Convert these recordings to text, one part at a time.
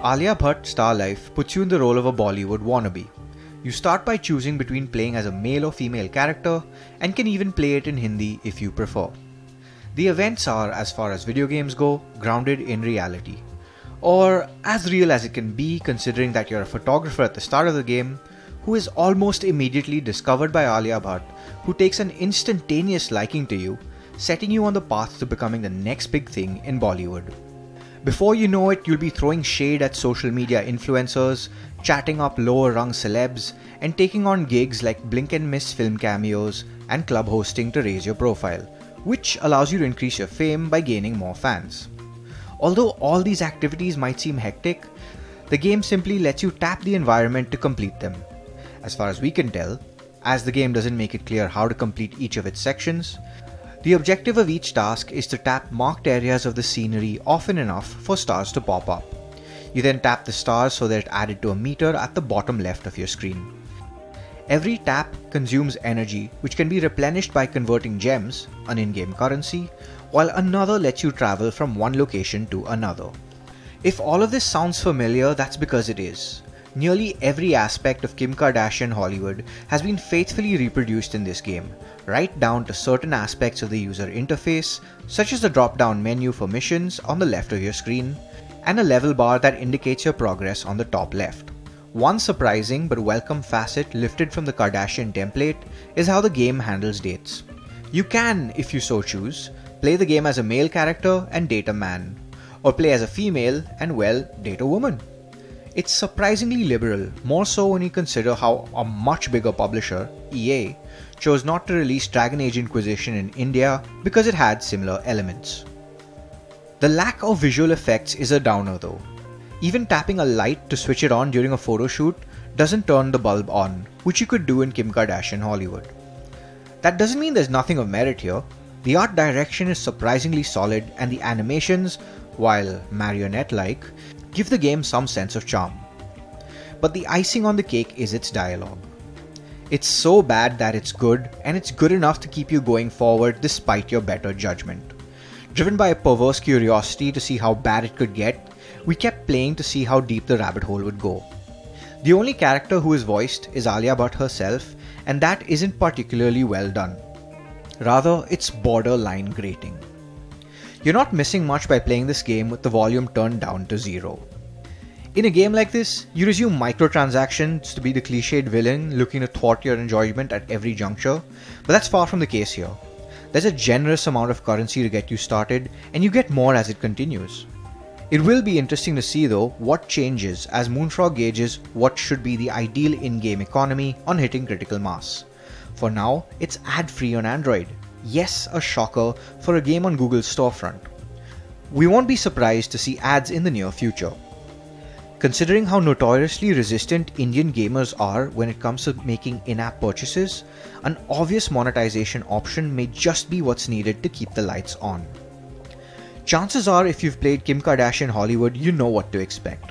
ALIA Bhatt Star Life puts you in the role of a Bollywood wannabe. You start by choosing between playing as a male or female character and can even play it in Hindi if you prefer. The events are, as far as video games go, grounded in reality. Or as real as it can be, considering that you're a photographer at the start of the game who is almost immediately discovered by ALIA Bhatt, who takes an instantaneous liking to you, setting you on the path to becoming the next big thing in Bollywood. Before you know it, you'll be throwing shade at social media influencers, chatting up lower rung celebs, and taking on gigs like blink and miss film cameos and club hosting to raise your profile, which allows you to increase your fame by gaining more fans. Although all these activities might seem hectic, the game simply lets you tap the environment to complete them. As far as we can tell, as the game doesn't make it clear how to complete each of its sections, the objective of each task is to tap marked areas of the scenery often enough for stars to pop up. You then tap the stars so they're added to a meter at the bottom left of your screen. Every tap consumes energy, which can be replenished by converting gems, an in-game currency, while another lets you travel from one location to another. If all of this sounds familiar, that's because it is. Nearly every aspect of Kim Kardashian Hollywood has been faithfully reproduced in this game, right down to certain aspects of the user interface, such as the drop-down menu for missions on the left of your screen, and a level bar that indicates your progress on the top left. One surprising but welcome facet lifted from the Kardashian template is how the game handles dates. You can, if you so choose, play the game as a male character and date a man, or play as a female and, well, date a woman. It's surprisingly liberal, more so when you consider how a much bigger publisher, EA, chose not to release Dragon Age Inquisition in India because it had similar elements. The lack of visual effects is a downer though. Even tapping a light to switch it on during a photo shoot doesn't turn the bulb on, which you could do in Kim Kardashian Hollywood. That doesn't mean there's nothing of merit here. The art direction is surprisingly solid and the animations, while marionette-like, give the game some sense of charm. But the icing on the cake is its dialogue. It's so bad that it's good, and it's good enough to keep you going forward despite your better judgment. Driven by a perverse curiosity to see how bad it could get, we kept playing to see how deep the rabbit hole would go. The only character who is voiced is ALIA Bhatt herself, and that isn't particularly well done. Rather, it's borderline grating. You're not missing much by playing this game with the volume turned down to 0. In a game like this, you resume microtransactions to be the cliched villain looking to thwart your enjoyment at every juncture, but that's far from the case here. There's a generous amount of currency to get you started, and you get more as it continues. It will be interesting to see though what changes as Moonfrog gauges what should be the ideal in-game economy on hitting critical mass. For now, it's ad-free on Android. Yes, a shocker for a game on Google's storefront. We won't be surprised to see ads in the near future. Considering how notoriously resistant Indian gamers are when it comes to making in-app purchases, an obvious monetization option may just be what's needed to keep the lights on. Chances are if you've played Kim Kardashian Hollywood, you know what to expect.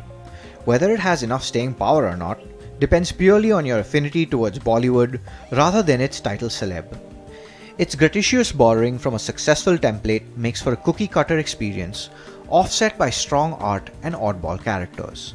Whether it has enough staying power or not depends purely on your affinity towards Bollywood rather than its title celeb. Its gratuitous borrowing from a successful template makes for a cookie-cutter experience, offset by strong art and oddball characters.